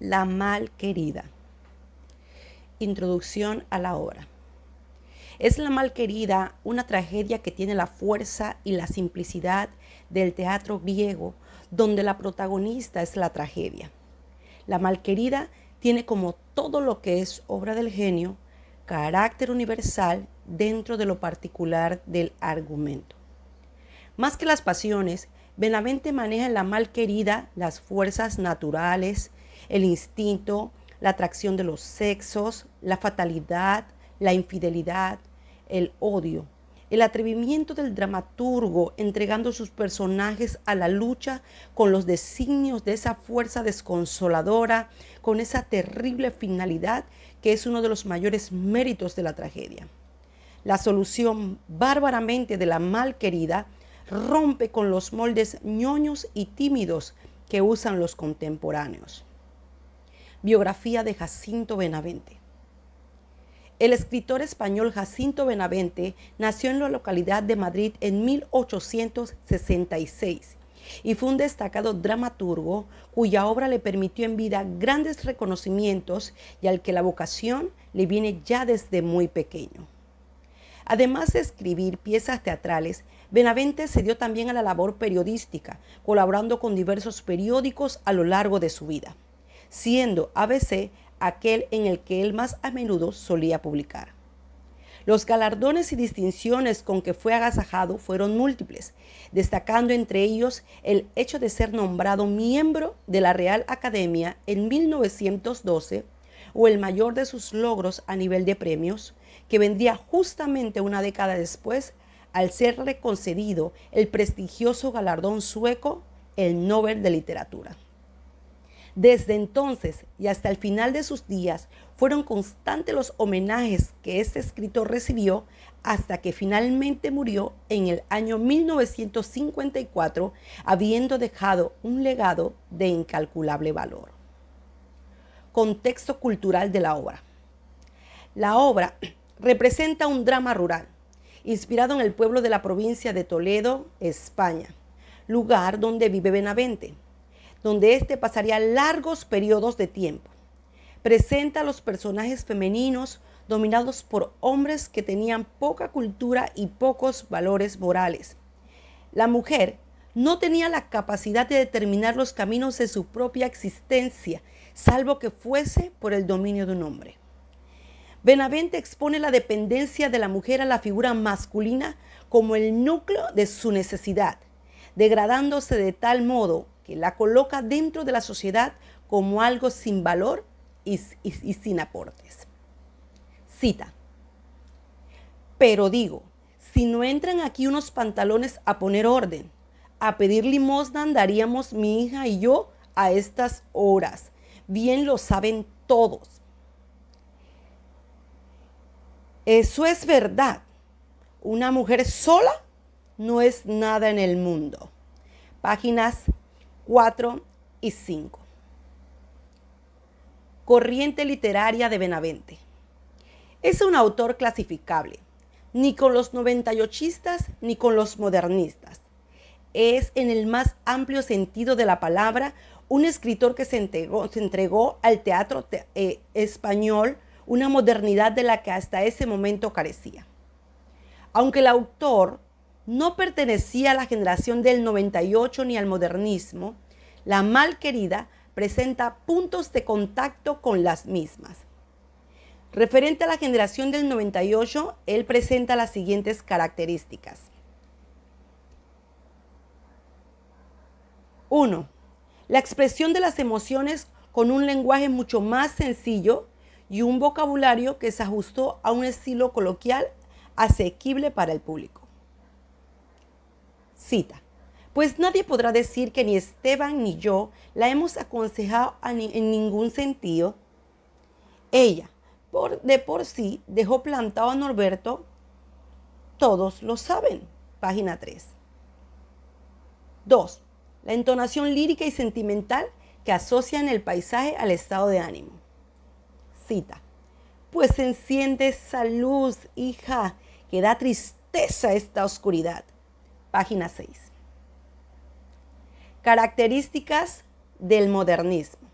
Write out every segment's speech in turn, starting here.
La malquerida. Introducción a la obra. Es La malquerida una tragedia que tiene la fuerza y la simplicidad del teatro griego, donde la protagonista es la tragedia. La malquerida tiene, como todo lo que es obra del genio, carácter universal dentro de lo particular del argumento. Más que las pasiones, Benavente maneja en La malquerida las fuerzas naturales, el instinto, la atracción de los sexos, la fatalidad, la infidelidad, el odio, el atrevimiento del dramaturgo entregando sus personajes a la lucha con los designios de esa fuerza desconsoladora, con esa terrible finalidad que es uno de los mayores méritos de la tragedia. La solución bárbaramente de La malquerida rompe con los moldes ñoños y tímidos que usan los contemporáneos. Biografía de Jacinto Benavente. El escritor español Jacinto Benavente nació en la localidad de Madrid en 1866 y fue un destacado dramaturgo cuya obra le permitió en vida grandes reconocimientos y al que la vocación le viene ya desde muy pequeño. Además de escribir piezas teatrales, Benavente se dio también a la labor periodística, colaborando con diversos periódicos a lo largo de su vida, siendo ABC aquel en el que él más a menudo solía publicar. Los galardones y distinciones con que fue agasajado fueron múltiples, destacando entre ellos el hecho de ser nombrado miembro de la Real Academia en 1912, o el mayor de sus logros a nivel de premios, que vendría justamente una década después al serle concedido el prestigioso galardón sueco, el Nobel de Literatura. Desde entonces y hasta el final de sus días fueron constantes los homenajes que este escritor recibió hasta que finalmente murió en el año 1954, habiendo dejado un legado de incalculable valor. Contexto cultural de la obra. La obra representa un drama rural, inspirado en el pueblo de la provincia de Toledo, España, lugar donde vive Benavente, donde éste pasaría largos periodos de tiempo. Presenta a los personajes femeninos dominados por hombres que tenían poca cultura y pocos valores morales. La mujer no tenía la capacidad de determinar los caminos de su propia existencia, salvo que fuese por el dominio de un hombre. Benavente expone la dependencia de la mujer a la figura masculina como el núcleo de su necesidad, degradándose de tal modo que la coloca dentro de la sociedad como algo sin valor y sin aportes. Cita. Pero digo, si no entran aquí unos pantalones a poner orden, a pedir limosna andaríamos mi hija y yo a estas horas. Bien lo saben todos. Eso es verdad. Una mujer sola no es nada en el mundo. Páginas 4 y 5. Corriente literaria de Benavente. Es un autor clasificable, ni con los 98istas ni con los modernistas. Es, en el más amplio sentido de la palabra, un escritor que se entregó al teatro español una modernidad de la que hasta ese momento carecía. Aunque el autor no pertenecía a la generación del 98 ni al modernismo, La malquerida presenta puntos de contacto con las mismas. Referente a la generación del 98, él presenta las siguientes características. 1. La expresión de las emociones con un lenguaje mucho más sencillo y un vocabulario que se ajustó a un estilo coloquial asequible para el público. Cita. Pues nadie podrá decir que ni Esteban ni yo la hemos aconsejado en ningún sentido. Ella, de por sí, dejó plantado a Norberto. Todos lo saben. Página 3. 2. La entonación lírica y sentimental que asocia en el paisaje al estado de ánimo. Cita. Pues enciende esa luz, hija, que da tristeza a esta oscuridad. Página 6. Características del modernismo.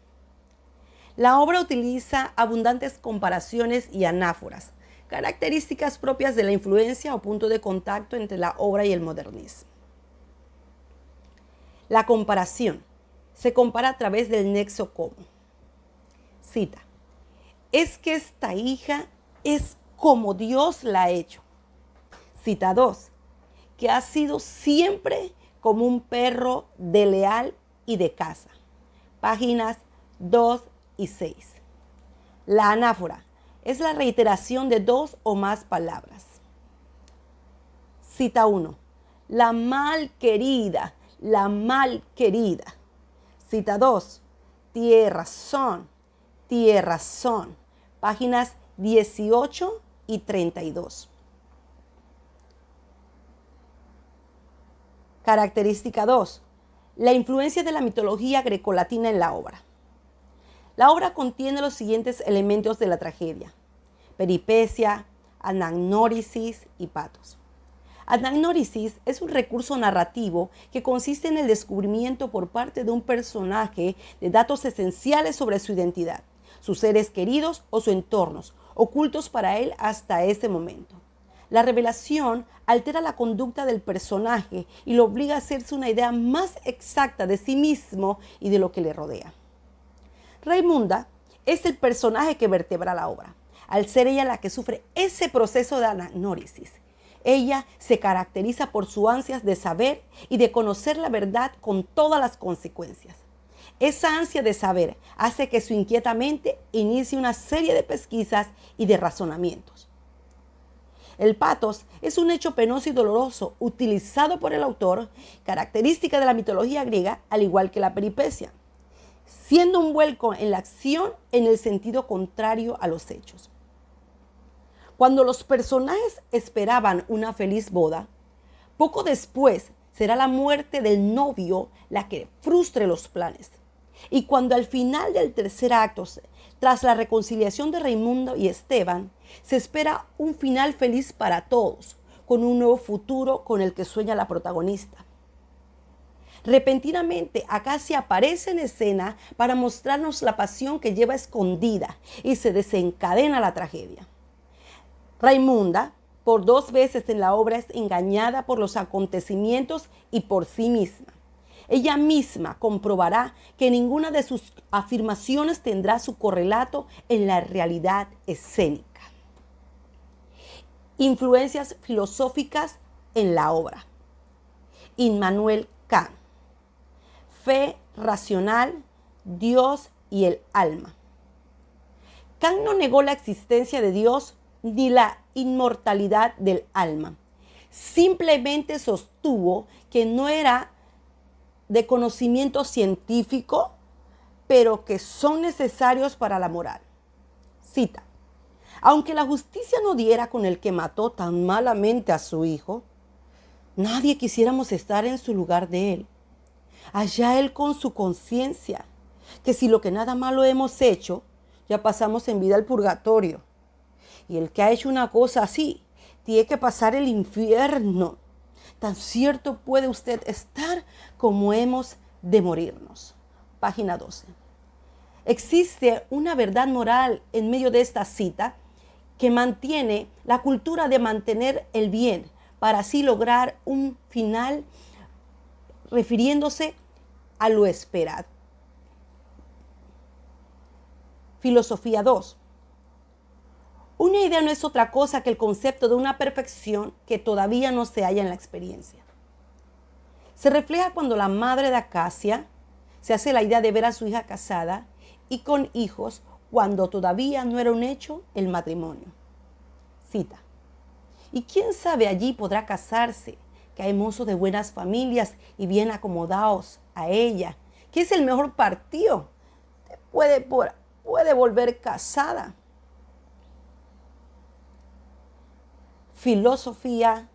La obra utiliza abundantes comparaciones y anáforas, características propias de la influencia o punto de contacto entre la obra y el modernismo. La comparación se compara a través del nexo común. Cita: es que esta hija es como Dios la ha hecho. Cita 2: que ha sido siempre como un perro de leal y de caza. Páginas 2 y 6. La anáfora es la reiteración de dos o más palabras. Cita 1: la mal querida, la mal querida. Cita 2: tienes razón. Páginas 18 y 32. Característica 2: la influencia de la mitología grecolatina en la obra. La obra contiene los siguientes elementos de la tragedia: peripecia, anagnórisis y patos. Anagnórisis es un recurso narrativo que consiste en el descubrimiento por parte de un personaje de datos esenciales sobre su identidad, sus seres queridos o sus entornos, ocultos para él hasta ese momento. La revelación altera la conducta del personaje y lo obliga a hacerse una idea más exacta de sí mismo y de lo que le rodea. Raimunda es el personaje que vertebra la obra, al ser ella la que sufre ese proceso de anagnórisis. Ella se caracteriza por su ansia de saber y de conocer la verdad con todas las consecuencias. Esa ansia de saber hace que su inquieta mente inicie una serie de pesquisas y de razonamientos. El patos es un hecho penoso y doloroso utilizado por el autor, característica de la mitología griega, al igual que la peripecia, siendo un vuelco en la acción en el sentido contrario a los hechos. Cuando los personajes esperaban una feliz boda, poco después será la muerte del novio la que frustre los planes. Y cuando al final del tercer acto, tras la reconciliación de Raimundo y Esteban, se espera un final feliz para todos, con un nuevo futuro con el que sueña la protagonista. Repentinamente, Acacia aparece en escena para mostrarnos la pasión que lleva escondida y se desencadena la tragedia. Raimunda, por 2 veces en la obra, es engañada por los acontecimientos y por sí misma. Ella misma comprobará que ninguna de sus afirmaciones tendrá su correlato en la realidad escénica. Influencias filosóficas en la obra. Immanuel Kant. Fe racional, Dios y el alma. Kant no negó la existencia de Dios ni la inmortalidad del alma. Simplemente sostuvo que no era de conocimiento científico, pero que son necesarios para la moral. Cita: aunque la justicia no diera con el que mató tan malamente a su hijo, nadie quisiéramos estar en su lugar de él. Allá él con su conciencia, que si lo que nada malo hemos hecho, ya pasamos en vida al purgatorio. Y el que ha hecho una cosa así, tiene que pasar el infierno. Tan cierto puede usted estar como hemos de morirnos. Página 12. Existe una verdad moral en medio de esta cita que mantiene la cultura de mantener el bien para así lograr un final refiriéndose a lo esperado. Filosofía 2. Una idea no es otra cosa que el concepto de una perfección que todavía no se halla en la experiencia. Se refleja cuando la madre de Acacia se hace la idea de ver a su hija casada y con hijos cuando todavía no era un hecho el matrimonio. Cita: y quién sabe, allí podrá casarse, que hay mozos de buenas familias y bien acomodados a ella, que es el mejor partido, puede volver casada. Filosofía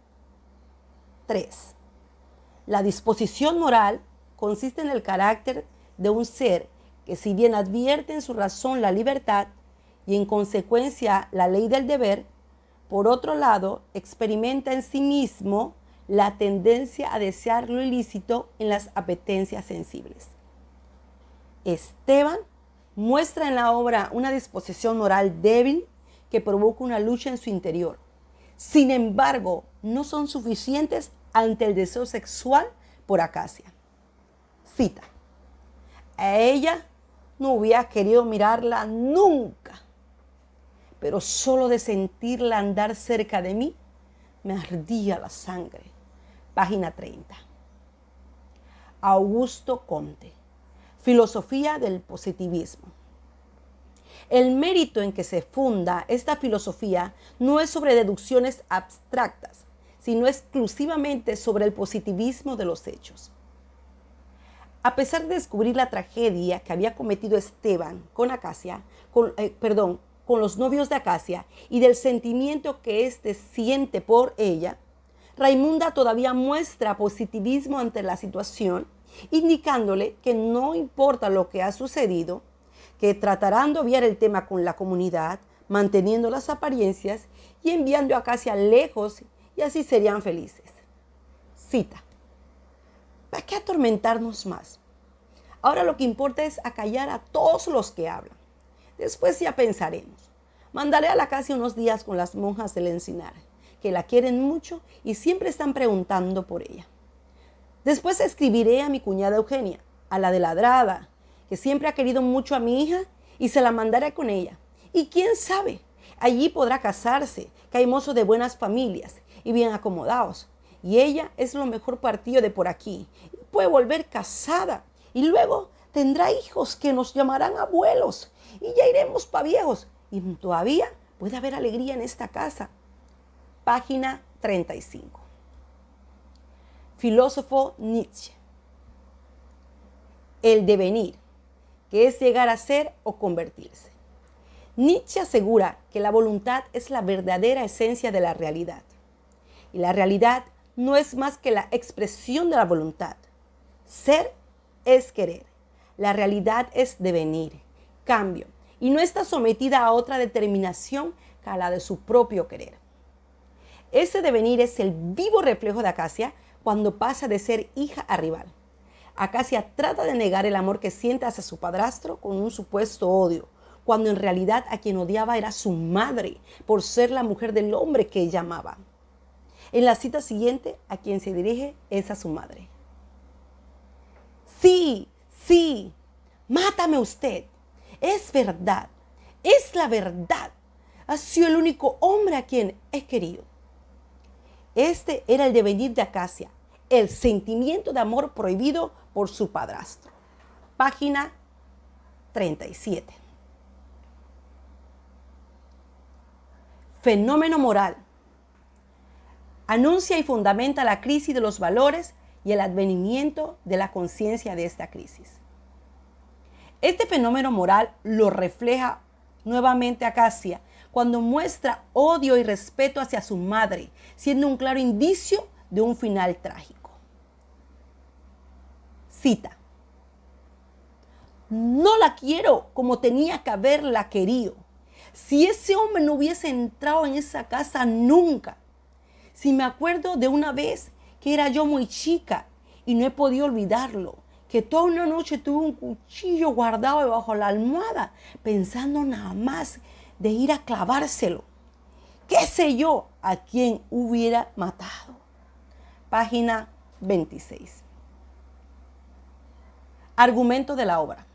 3. La disposición moral consiste en el carácter de un ser que, si bien advierte en su razón la libertad y en consecuencia la ley del deber, por otro lado experimenta en sí mismo la tendencia a desear lo ilícito en las apetencias sensibles. Esteban muestra en la obra una disposición moral débil que provoca una lucha en su interior. Sin embargo, no son suficientes ante el deseo sexual por Acacia. Cita: a ella no hubiera querido mirarla nunca, pero solo de sentirla andar cerca de mí me ardía la sangre. Página 30. Augusto Comte, Filosofía del positivismo. El mérito en que se funda esta filosofía no es sobre deducciones abstractas, sino exclusivamente sobre el positivismo de los hechos. A pesar de descubrir la tragedia que había cometido Esteban con Acacia, con los novios de Acacia, y del sentimiento que éste siente por ella, Raimunda todavía muestra positivismo ante la situación, indicándole que no importa lo que ha sucedido, que tratarán de obviar el tema con la comunidad, manteniendo las apariencias y enviando a Acacia lejos, y así serían felices. Cita: ¿para qué atormentarnos más? Ahora lo que importa es acallar a todos los que hablan. Después ya pensaremos. Mandaré a la Acacia unos días con las monjas del encinar, que la quieren mucho y siempre están preguntando por ella. Después escribiré a mi cuñada Eugenia, a la de Ladrada, que siempre ha querido mucho a mi hija, y se la mandaré con ella. Y quién sabe, allí podrá casarse, que hay mozos de buenas familias y bien acomodados. Y ella es lo mejor partido de por aquí. Y puede volver casada. Y luego tendrá hijos que nos llamarán abuelos. Y ya iremos pa' viejos. Y todavía puede haber alegría en esta casa. Página 35. Filósofo Nietzsche. El devenir, que es llegar a ser o convertirse. Nietzsche asegura que la voluntad es la verdadera esencia de la realidad. Y la realidad no es más que la expresión de la voluntad. Ser es querer. La realidad es devenir, cambio, y no está sometida a otra determinación que a la de su propio querer. Ese devenir es el vivo reflejo de Acacia cuando pasa de ser hija a rival. Acacia trata de negar el amor que siente hacia su padrastro con un supuesto odio, cuando en realidad a quien odiaba era su madre, por ser la mujer del hombre que ella amaba. En la cita siguiente, a quien se dirige es a su madre. Sí, sí, mátame usted. Es verdad, es la verdad. Ha sido el único hombre a quien he querido. Este era el devenir de Acacia, el sentimiento de amor prohibido por su padrastro. Página 37. Fenómeno moral. Anuncia y fundamenta la crisis de los valores y el advenimiento de la conciencia de esta crisis. Este fenómeno moral lo refleja nuevamente Acacia cuando muestra odio y respeto hacia su madre, siendo un claro indicio de un final trágico. Cita: no la quiero como tenía que haberla querido. Si ese hombre no hubiese entrado en esa casa nunca. Si me acuerdo de una vez que era yo muy chica y no he podido olvidarlo, que toda una noche tuve un cuchillo guardado debajo la almohada, pensando nada más de ir a clavárselo. ¿Qué sé yo a quién hubiera matado? Página 26. Argumento de la obra.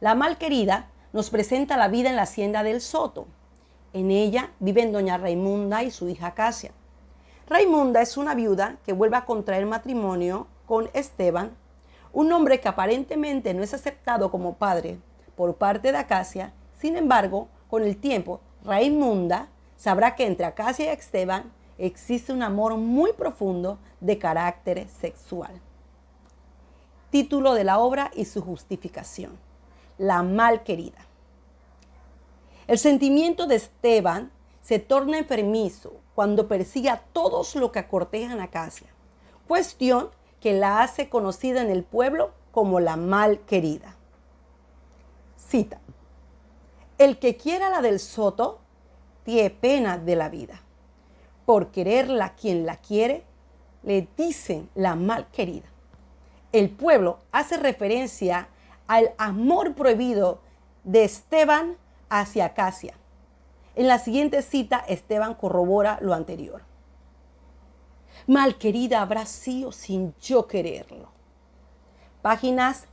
La malquerida nos presenta la vida en la hacienda del Soto. En ella viven doña Raimunda y su hija Acacia. Raimunda es una viuda que vuelve a contraer matrimonio con Esteban, un hombre que aparentemente no es aceptado como padre por parte de Acacia. Sin embargo, con el tiempo, Raimunda sabrá que entre Acacia y Esteban existe un amor muy profundo de carácter sexual. Título de la obra y su justificación: La malquerida. El sentimiento de Esteban se torna enfermizo cuando persigue a todos los que acortejan a Acacia, cuestión que la hace conocida en el pueblo como la malquerida. Cita: el que quiera la del Soto tiene pena de la vida. Por quererla quien la quiere, le dicen la malquerida. El pueblo hace referencia al amor prohibido de Esteban hacia Acacia. En la siguiente cita, Esteban corrobora lo anterior. Malquerida habrá sido sin yo quererlo. Páginas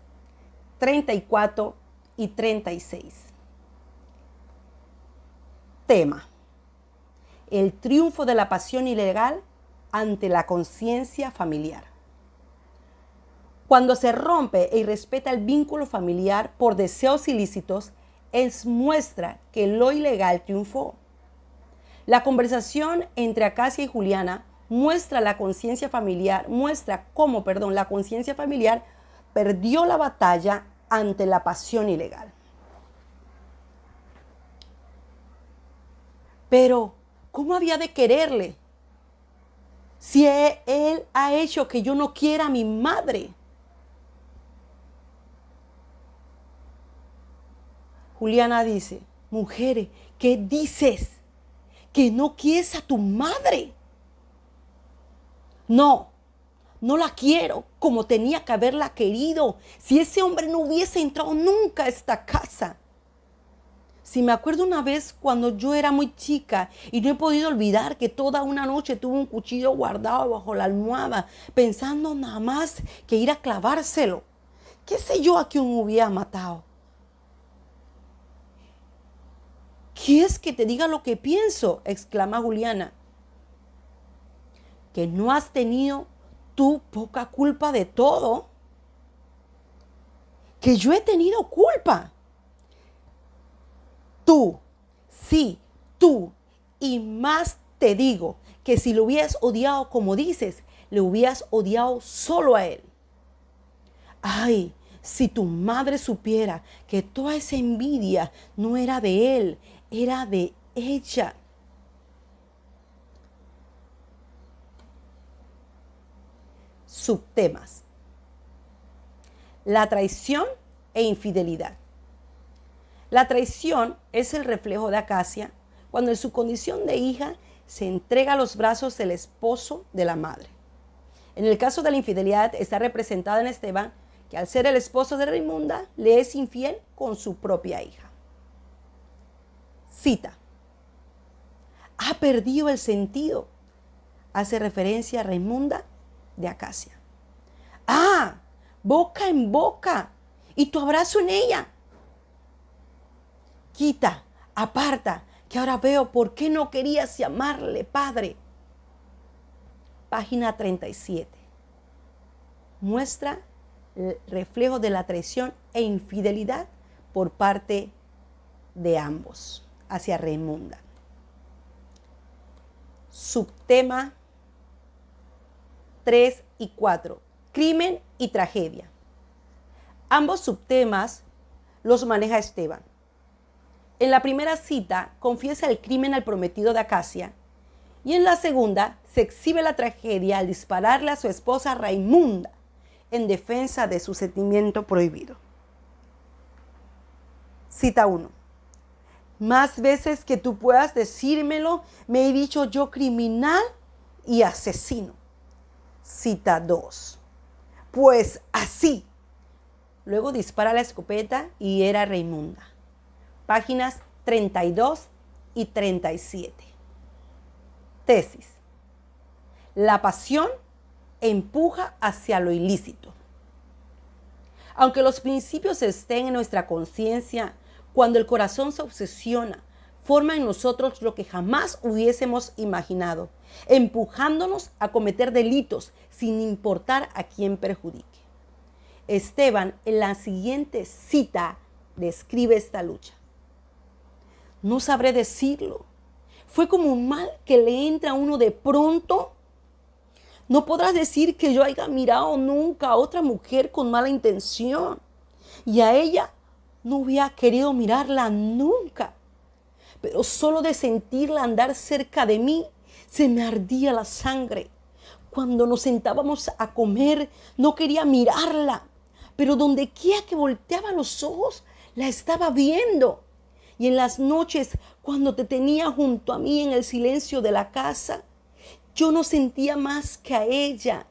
34 y 36. Tema: el triunfo de la pasión ilegal ante la conciencia familiar. Cuando se rompe y respeta el vínculo familiar por deseos ilícitos, es muestra que lo ilegal triunfó. La conversación entre Acacia y Juliana muestra cómo la conciencia familiar perdió la batalla ante la pasión ilegal. Pero, ¿cómo había de quererle si él ha hecho que yo no quiera a mi madre? Juliana dice: mujer, ¿qué dices? ¿Que no quieres a tu madre? No, no la quiero como tenía que haberla querido si ese hombre no hubiese entrado nunca a esta casa. Si me acuerdo una vez cuando yo era muy chica y no he podido olvidar que toda una noche tuve un cuchillo guardado bajo la almohada, pensando nada más que ir a clavárselo. ¿Qué sé yo a quién hubiera matado? ¿Quieres que te diga lo que pienso?, exclama Juliana. Que no has tenido tú poca culpa de todo. Que yo he tenido culpa. Tú, sí, tú. Y más te digo que si lo hubieras odiado como dices, le hubieras odiado solo a él. Ay, si tu madre supiera que toda esa envidia no era de él, era de ella. Subtemas: la traición e infidelidad. La traición es el reflejo de Acacia cuando en su condición de hija se entrega a los brazos del esposo de la madre. En el caso de la infidelidad está representada en Esteban, que al ser el esposo de Raimunda le es infiel con su propia hija. Cita: ha perdido el sentido. Hace referencia a Raimunda de Acacia. Ah, boca en boca y tu abrazo en ella. Quita, aparta, que ahora veo por qué no querías llamarle padre. Página 37. Muestra el reflejo de la traición e infidelidad por parte de ambos hacia Raimunda. Subtema 3 y 4. Crimen y tragedia. Ambos subtemas los maneja Esteban. En la primera cita confiesa el crimen al prometido de Acacia y en la segunda se exhibe la tragedia al dispararle a su esposa Raimunda en defensa de su sentimiento prohibido. Cita 1. Más veces que tú puedas decírmelo, me he dicho yo criminal y asesino. Cita 2. Pues así. Luego dispara la escopeta y hiere a Raimunda. Páginas 32 y 37. Tesis: la pasión empuja hacia lo ilícito. Aunque los principios estén en nuestra conciencia, cuando el corazón se obsesiona, forma en nosotros lo que jamás hubiésemos imaginado, empujándonos a cometer delitos sin importar a quién perjudique. Esteban, en la siguiente cita, describe esta lucha. No sabré decirlo. Fue como un mal que le entra a uno de pronto. No podrás decir que yo haya mirado nunca a otra mujer con mala intención y a ella no hubiera querido mirarla nunca. Pero solo de sentirla andar cerca de mí se me ardía la sangre. Cuando nos sentábamos a comer no quería mirarla, pero donde quiera que volteaba los ojos la estaba viendo. Y en las noches, cuando te tenía junto a mí en el silencio de la casa, yo no sentía más que a ella.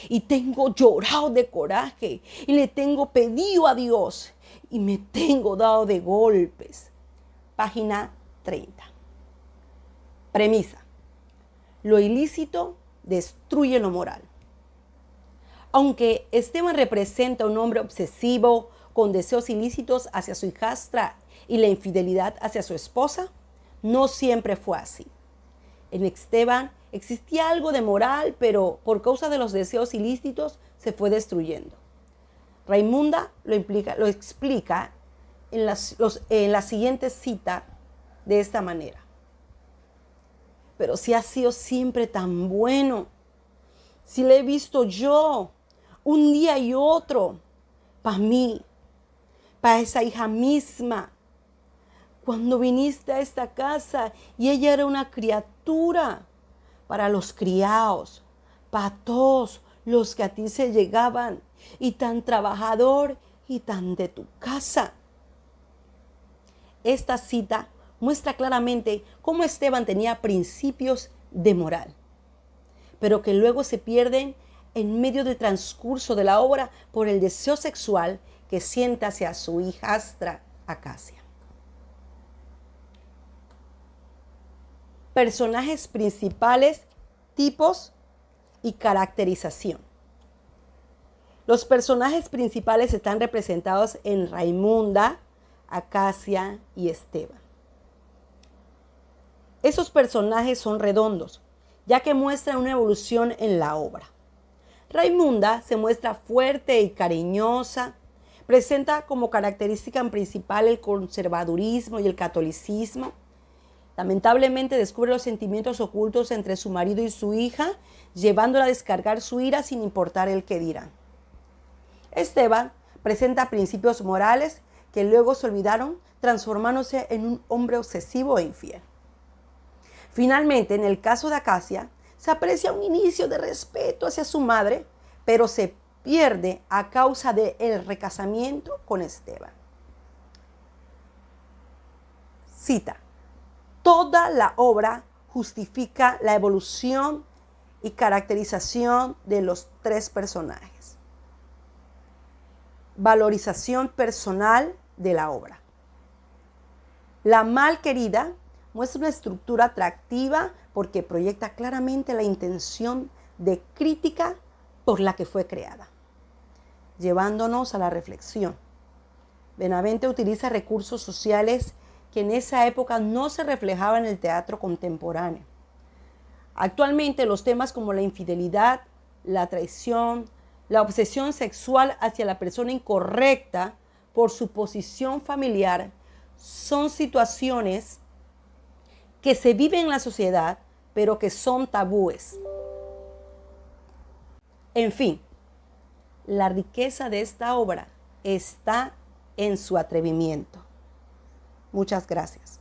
Y tengo llorado de coraje y le tengo pedido a Dios y me tengo dado de golpes. Página 30. Premisa. Lo ilícito destruye lo moral. Aunque Esteban representa a un hombre obsesivo con deseos ilícitos hacia su hijastra y la infidelidad hacia su esposa, no siempre fue así. En Esteban existía algo de moral, pero por causa de los deseos ilícitos se fue destruyendo. Raimunda lo explica en la siguiente cita de esta manera. Pero si ha sido siempre tan bueno, si le he visto yo un día y otro, para mí, para esa hija misma, cuando viniste a esta casa y ella era una criatura, para los criados, para todos los que a ti se llegaban, y tan trabajador y tan de tu casa. Esta cita muestra claramente cómo Esteban tenía principios de moral, pero que luego se pierden en medio del transcurso de la obra por el deseo sexual que siente hacia su hijastra Acacia. Personajes principales, tipos y caracterización. Los personajes principales están representados en Raimunda, Acacia y Esteban. Esos personajes son redondos, ya que muestran una evolución en la obra. Raimunda se muestra fuerte y cariñosa, presenta como característica principal el conservadurismo y el catolicismo. Lamentablemente descubre los sentimientos ocultos entre su marido y su hija, llevándola a descargar su ira sin importar el que dirán. Esteban presenta principios morales que luego se olvidaron, transformándose en un hombre obsesivo e infiel. Finalmente, en el caso de Acacia, se aprecia un inicio de respeto hacia su madre, pero se pierde a causa del recasamiento con Esteban. Cita. Toda la obra justifica la evolución y caracterización de los tres personajes. Valorización personal de la obra. La malquerida muestra una estructura atractiva porque proyecta claramente la intención de crítica por la que fue creada, llevándonos a la reflexión. Benavente utiliza recursos sociales que en esa época no se reflejaban en el teatro contemporáneo. Actualmente los temas como la infidelidad, la traición, la obsesión sexual hacia la persona incorrecta por su posición familiar son situaciones que se viven en la sociedad, pero que son tabúes. En fin, la riqueza de esta obra está en su atrevimiento. Muchas gracias.